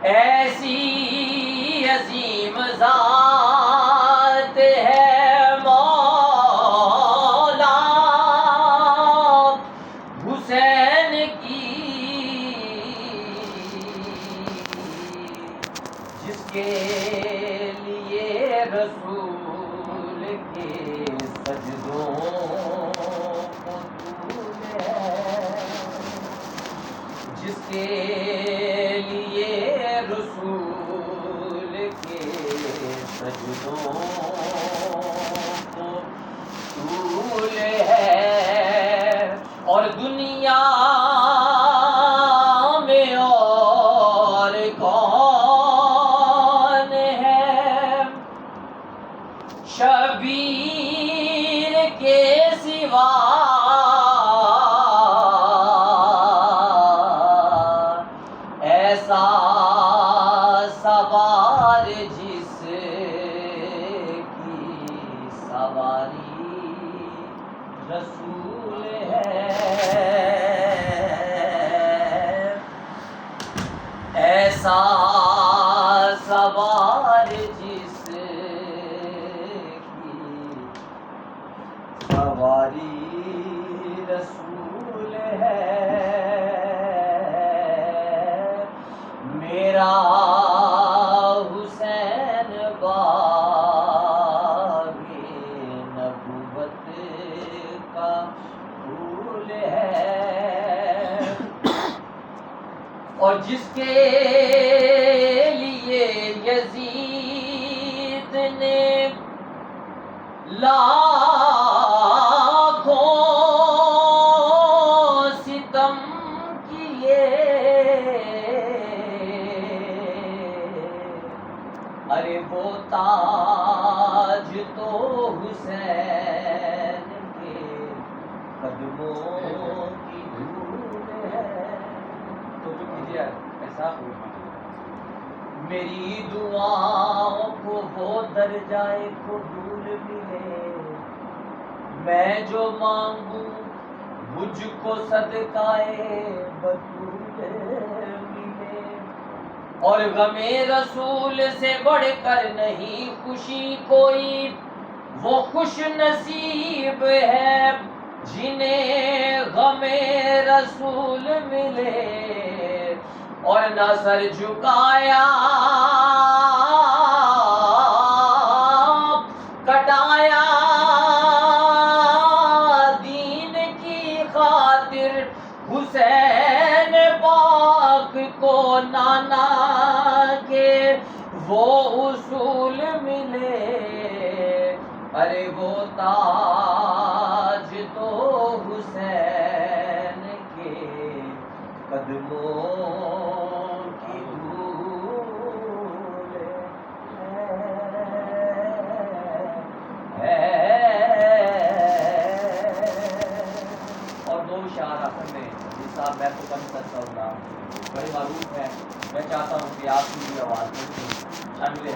ایسی عظیم ذات ہے مولا حسین کی، جس کے لیے رسول کے سجدوں کو طول ہے، جس کے لیے رسول کے سجدوں کو طول ہے، اور دنیا میں اور کون ہے شبیر کے سوا، ایسا سوار جس کی سواری رسول ہے، ایسا سوار جس کی سواری رسول ہے، میرا حسین باغ نبوت کا پھول ہے، اور جس کے لیے یزید نے لاکھوں ستم کیے، ارے وہ تاج تو حسین کے قدموں کی دھول ہے، تو کیجیے ایسا میری دعاؤں کو وہ درجائے قبول ملے، میں جو مانگوں مجھ کو صدقائے بطول ملے، اور غم رسول سے بڑھ کر نہیں خوشی کوئی، وہ خوش نصیب ہے جنہیں غم رسول ملے، اور نہ سر جھکایا کٹایا دین کی خاطر حسین پاک کو، نانا کے وہ اصول ملے، ارے وہ تاج تو حسین کے قدموں کی دھول ہے۔ اور دو اشعار آخر میں جس صاحب میں تو کم کرتا ہوں، بڑے معروف ہیں، میں چاہتا ہوں کہ آپ کی بھی آواز میں شامل